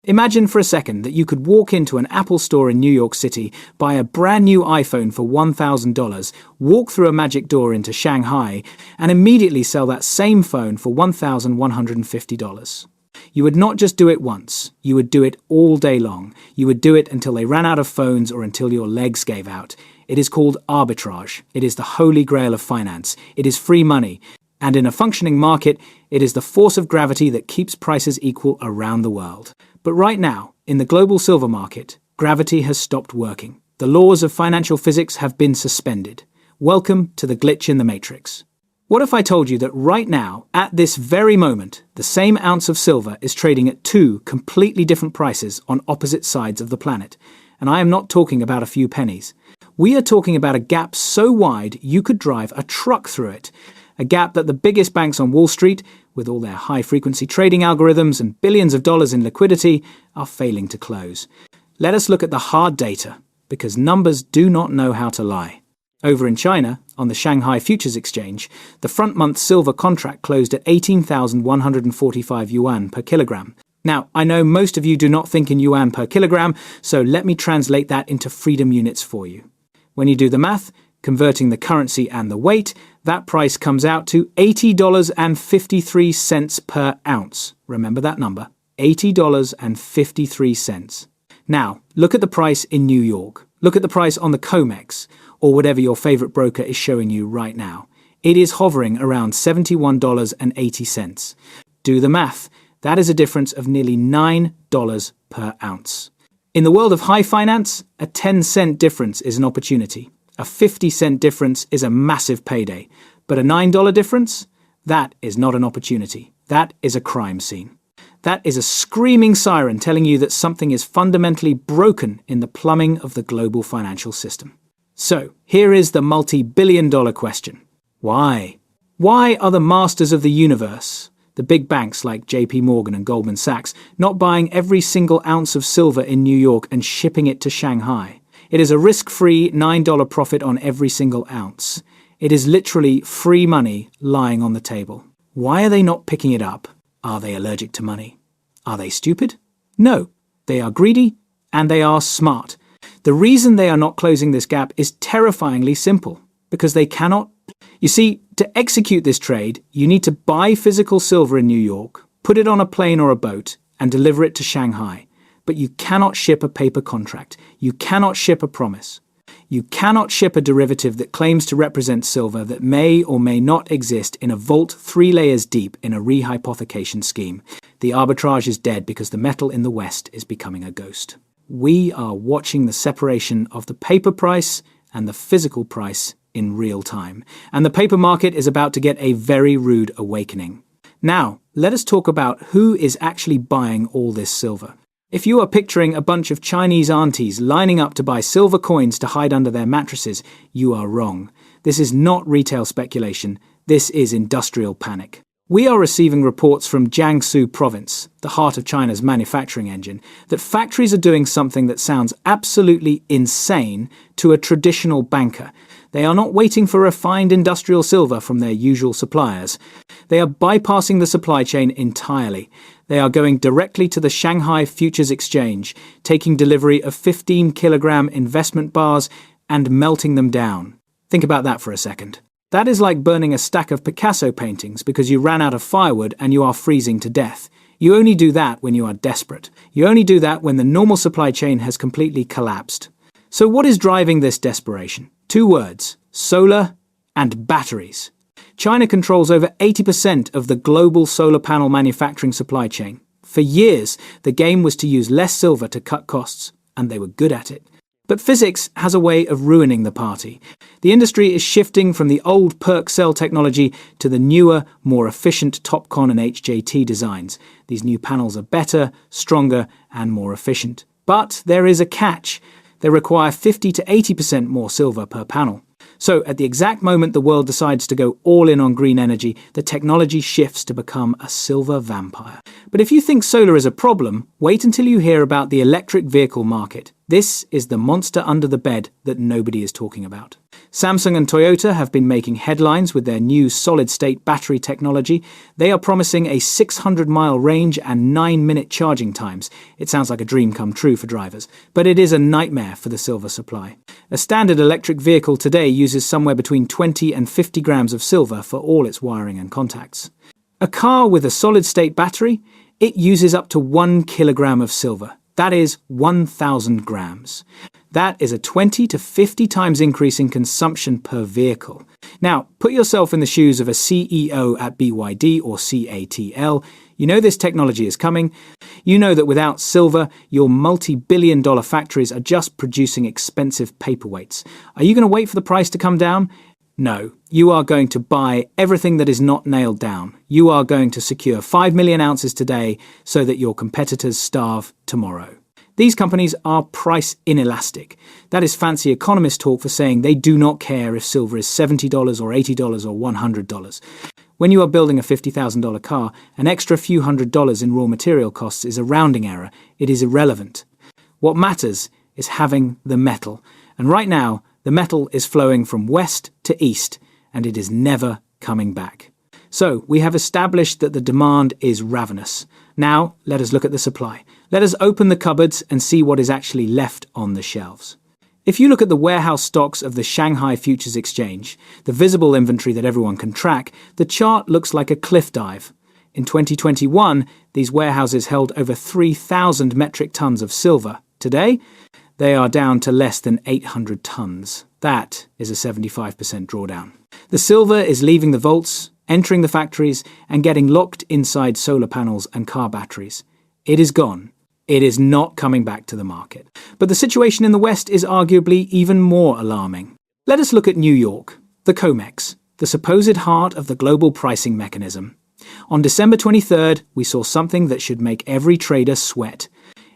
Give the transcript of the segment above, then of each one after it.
Imagine for a second that you could walk into an Apple store in New York City, buy a brand new iPhone for $1,000, walk through a magic door into Shanghai, and immediately sell that same phone for $1,150. You would not just do it once, you would do it all day long. You would do it until they ran out of phones or until your legs gave out. It is called arbitrage. It is the holy grail of finance. It is free money. And in a functioning market, it is the force of gravity that keeps prices equal around the world. But right now, in the global silver market, gravity has stopped working. The laws of financial physics have been suspended. Welcome to the glitch in the matrix. What if I told you that right now, at this very moment, the same ounce of silver is trading at two completely different prices on opposite sides of the planet? And I am not talking about a few pennies. We are talking about a gap so wide you could drive a truck through it. A gap that the biggest banks on Wall Street, with all their high-frequency trading algorithms and billions of dollars in liquidity, are failing to close. Let us look at the hard data, because numbers do not know how to lie. Over in China, on the Shanghai Futures Exchange, the front-month silver contract closed at 18,145 yuan per kilogram. Now, I know most of you do not think in yuan per kilogram, so let me translate that into freedom units for you. When you do the math, converting the currency and the weight, that price comes out to $80.53 per ounce. Remember that number, $80.53. Now, look at the price in New York. Look at the price on the COMEX, or whatever your favorite broker is showing you right now. It is hovering around $71.80. Do the math. That is a difference of nearly $9 per ounce. In the world of high finance, a 10-cent difference is an opportunity. A 50-cent difference is a massive payday. But a $9 difference? That is not an opportunity. That is a crime scene. That is a screaming siren telling you that something is fundamentally broken in the plumbing of the global financial system. So, here is the multi-billion-dollar question. Why? Why are the masters of the universe, the big banks like JP Morgan and Goldman Sachs, not buying every single ounce of silver in New York and shipping it to Shanghai? It is a risk-free $9 profit on every single ounce. It is literally free money lying on the table. Why are they not picking it up? Are they allergic to money? Are they stupid? No, they are greedy and they are smart. The reason they are not closing this gap is terrifyingly simple, because they cannot. You see, to execute this trade, you need to buy physical silver in New York, put it on a plane or a boat, and deliver it to Shanghai. But you cannot ship a paper contract. You cannot ship a promise. You cannot ship a derivative that claims to represent silver that may or may not exist in a vault 3 layers deep in a rehypothecation scheme. The arbitrage is dead because the metal in the West is becoming a ghost. We are watching the separation of the paper price and the physical price in real time. And the paper market is about to get a very rude awakening. Now, let us talk about who is actually buying all this silver. If you are picturing a bunch of Chinese aunties lining up to buy silver coins to hide under their mattresses, you are wrong. This is not retail speculation. This is industrial panic. We are receiving reports from Jiangsu province, the heart of China's manufacturing engine, that factories are doing something that sounds absolutely insane to a traditional banker. They are not waiting for refined industrial silver from their usual suppliers. They are bypassing the supply chain entirely. They are going directly to the Shanghai Futures Exchange, taking delivery of 15-kilogram investment bars and melting them down. Think about that for a second. That is like burning a stack of Picasso paintings because you ran out of firewood and you are freezing to death. You only do that when you are desperate. You only do that when the normal supply chain has completely collapsed. So what is driving this desperation? 2 words: solar and batteries. China controls over 80% of the global solar panel manufacturing supply chain. For years, the game was to use less silver to cut costs, and they were good at it. But physics has a way of ruining the party. The industry is shifting from the old PERC cell technology to the newer, more efficient Topcon and HJT designs. These new panels are better, stronger, and more efficient. But there is a catch. They require 50 to 80% more silver per panel. So at the exact moment the world decides to go all in on green energy, the technology shifts to become a silver vampire. But if you think solar is a problem, wait until you hear about the electric vehicle market. This is the monster under the bed that nobody is talking about. Samsung and Toyota have been making headlines with their new solid-state battery technology. They are promising a 600-mile range and 9-minute charging times. It sounds like a dream come true for drivers, but it is a nightmare for the silver supply. A standard electric vehicle today uses somewhere between 20 and 50 grams of silver for all its wiring and contacts. A car with a solid-state battery, it uses up to 1 kilogram of silver. That is 1,000 grams. That is a 20 to 50 times increase in consumption per vehicle. Now, put yourself in the shoes of a CEO at BYD or CATL. You know this technology is coming. You know that without silver, your multi-billion-dollar factories are just producing expensive paperweights. Are you going to wait for the price to come down? No, you are going to buy everything that is not nailed down. You are going to secure 5 million ounces today so that your competitors starve tomorrow. These companies are price inelastic. That is fancy economist talk for saying they do not care if silver is $70 or $80 or $100. When you are building a $50,000 car, an extra few $100s in raw material costs is a rounding error. It is irrelevant. What matters is having the metal. And right now, the metal is flowing from west to east, and it is never coming back. So, we have established that the demand is ravenous. Now, let us look at the supply. Let us open the cupboards and see what is actually left on the shelves. If you look at the warehouse stocks of the Shanghai Futures Exchange, the visible inventory that everyone can track, the chart looks like a cliff dive. In 2021, these warehouses held over 3,000 metric tons of silver. Today, they are down to less than 800 tons. That is a 75% drawdown. The silver is leaving the vaults, entering the factories, and getting locked inside solar panels and car batteries. It is gone. It is not coming back to the market. But the situation in the West is arguably even more alarming. Let us look at New York, the COMEX, the supposed heart of the global pricing mechanism. On December 23rd, we saw something that should make every trader sweat.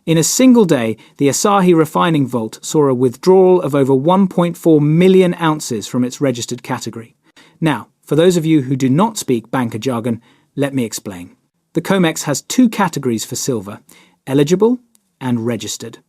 In a single day, the Asahi refining vault saw a withdrawal of over 1.4 million ounces from its registered category. Now, for those of you who do not speak banker jargon, let me explain. The COMEX has two categories for silver, eligible and registered.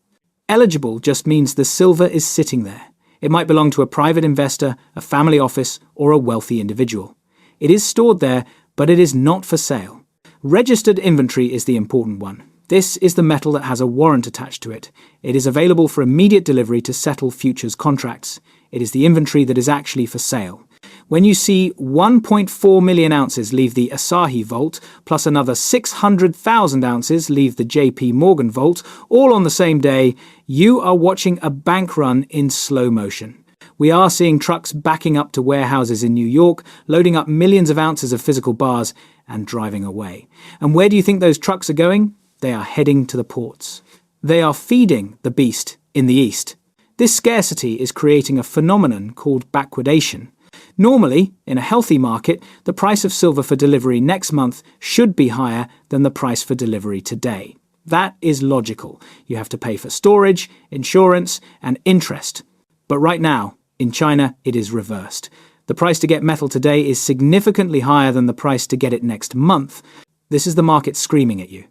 Eligible just means the silver is sitting there. It might belong to a private investor, a family office, or a wealthy individual. It is stored there, but it is not for sale. Registered inventory is the important one. This is the metal that has a warrant attached to it. It is available for immediate delivery to settle futures contracts. It is the inventory that is actually for sale. When you see 1.4 million ounces leave the Asahi vault, plus another 600,000 ounces leave the JP Morgan vault, all on the same day, you are watching a bank run in slow motion. We are seeing trucks backing up to warehouses in New York, loading up millions of ounces of physical bars, and driving away. And where do you think those trucks are going? They are heading to the ports. They are feeding the beast in the east. This scarcity is creating a phenomenon called backwardation. Normally, in a healthy market, the price of silver for delivery next month should be higher than the price for delivery today. That is logical. You have to pay for storage, insurance, and interest. But right now, in China, it is reversed. The price to get metal today is significantly higher than the price to get it next month. This is the market screaming at you.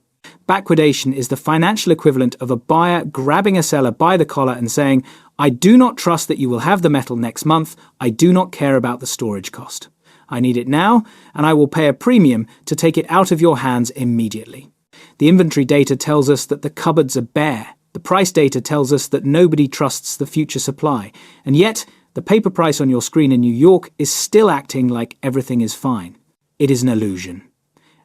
Backwardation is the financial equivalent of a buyer grabbing a seller by the collar and saying, I do not trust that you will have the metal next month. I do not care about the storage cost. I need it now, and I will pay a premium to take it out of your hands immediately. The inventory data tells us that the cupboards are bare. The price data tells us that nobody trusts the future supply. And yet, the paper price on your screen in New York is still acting like everything is fine. It is an illusion.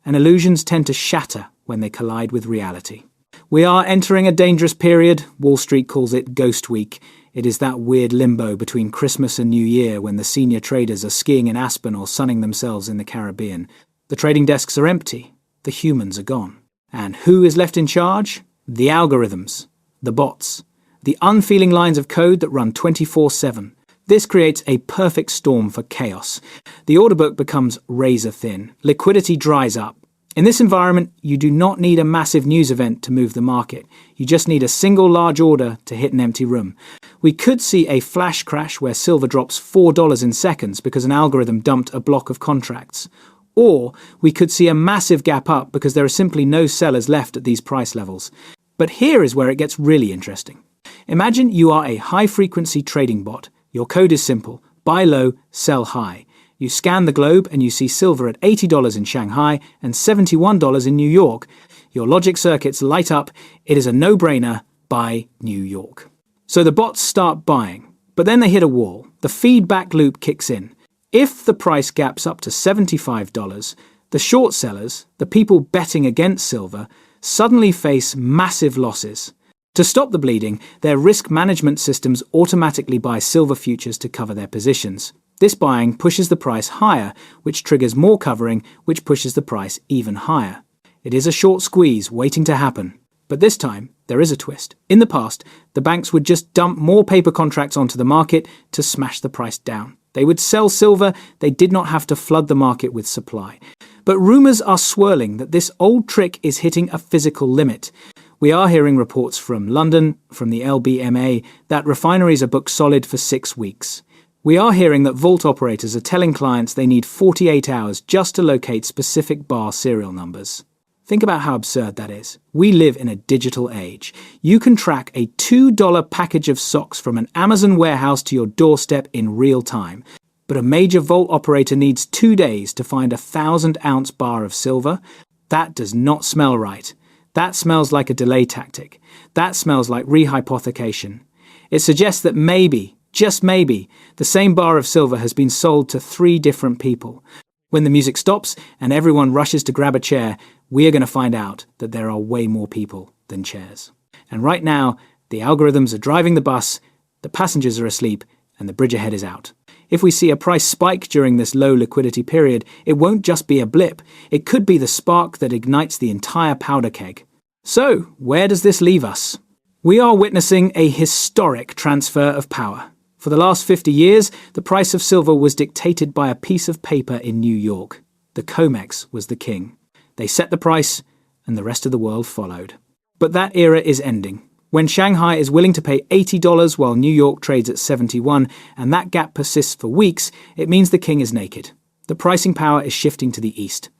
And illusions tend to shatter when they collide with reality. We are entering a dangerous period. Wall Street calls it Ghost Week. It is that weird limbo between Christmas and New Year when the senior traders are skiing in Aspen or sunning themselves in the Caribbean. The trading desks are empty. The humans are gone. And who is left in charge? The algorithms, the bots, the unfeeling lines of code that run 24/7. This creates a perfect storm for chaos. The order book becomes razor thin. Liquidity dries up. In this environment, you do not need a massive news event to move the market. You just need a single large order to hit an empty room. We could see a flash crash where silver drops $4 in seconds because an algorithm dumped a block of contracts. Or we could see a massive gap up because there are simply no sellers left at these price levels. But here is where it gets really interesting. Imagine you are a high-frequency trading bot. Your code is simple: buy low, sell high. You scan the globe and you see silver at $80 in Shanghai and $71 in New York. Your logic circuits light up. It is a no-brainer: buy New York. So the bots start buying, but then they hit a wall. The feedback loop kicks in. If the price gaps up to $75, the short sellers, the people betting against silver, suddenly face massive losses. To stop the bleeding, their risk management systems automatically buy silver futures to cover their positions. This buying pushes the price higher, which triggers more covering, which pushes the price even higher. It is a short squeeze waiting to happen. But this time, there is a twist. In the past, the banks would just dump more paper contracts onto the market to smash the price down. They would sell silver. They did not have to flood the market with supply. But rumors are swirling that this old trick is hitting a physical limit. We are hearing reports from London, from the LBMA, that refineries are booked solid for 6 weeks. We are hearing that vault operators are telling clients they need 48 hours just to locate specific bar serial numbers. Think about how absurd that is. We live in a digital age. You can track a $2 package of socks from an Amazon warehouse to your doorstep in real time. But a major vault operator needs 2 days to find a 1,000-ounce bar of silver? That does not smell right. That smells like a delay tactic. That smells like rehypothecation. It suggests that maybe, just maybe, the same bar of silver has been sold to 3 different people. When the music stops and everyone rushes to grab a chair, we are going to find out that there are way more people than chairs. And right now, the algorithms are driving the bus, the passengers are asleep, and the bridge ahead is out. If we see a price spike during this low liquidity period, it won't just be a blip. It could be the spark that ignites the entire powder keg. So, where does this leave us? We are witnessing a historic transfer of power. For the last 50 years, the price of silver was dictated by a piece of paper in New York. The COMEX was the king. They set the price, and the rest of the world followed. But that era is ending. When Shanghai is willing to pay $80 while New York trades at 71, and that gap persists for weeks, it means the king is naked. The pricing power is shifting to the east.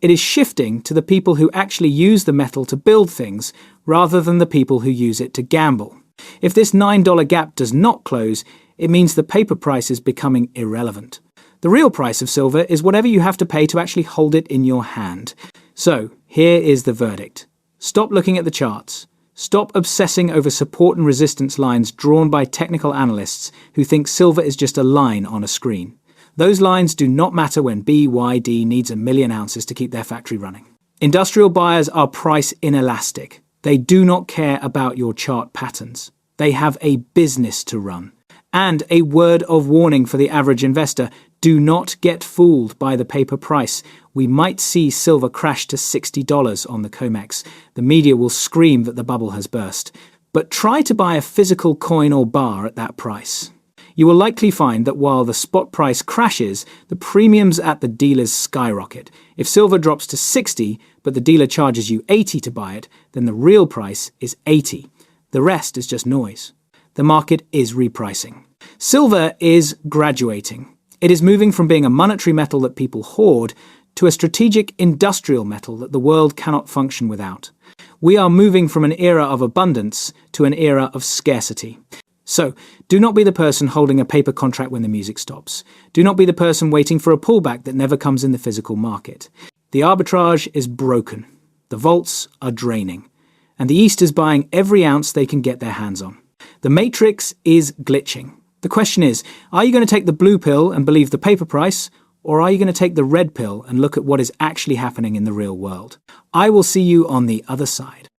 It is shifting to the people who actually use the metal to build things, rather than the people who use it to gamble. If this $9 gap does not close, it means the paper price is becoming irrelevant. The real price of silver is whatever you have to pay to actually hold it in your hand. So, here is the verdict. Stop looking at the charts. Stop obsessing over support and resistance lines drawn by technical analysts who think silver is just a line on a screen. Those lines do not matter when BYD needs 1 million ounces to keep their factory running. Industrial buyers are price inelastic. They do not care about your chart patterns. They have a business to run. And a word of warning for the average investor: do not get fooled by the paper price. We might see silver crash to $60 on the COMEX. The media will scream that the bubble has burst. But try to buy a physical coin or bar at that price. You will likely find that while the spot price crashes, the premiums at the dealers skyrocket. If silver drops to 60, but the dealer charges you 80 to buy it, then the real price is 80. The rest is just noise. The market is repricing. Silver is graduating. It is moving from being a monetary metal that people hoard to a strategic industrial metal that the world cannot function without. We are moving from an era of abundance to an era of scarcity. So, do not be the person holding a paper contract when the music stops. Do not be the person waiting for a pullback that never comes in the physical market. The arbitrage is broken. The vaults are draining. And the East is buying every ounce they can get their hands on. The matrix is glitching. The question is, are you going to take the blue pill and believe the paper price, or are you going to take the red pill and look at what is actually happening in the real world? I will see you on the other side.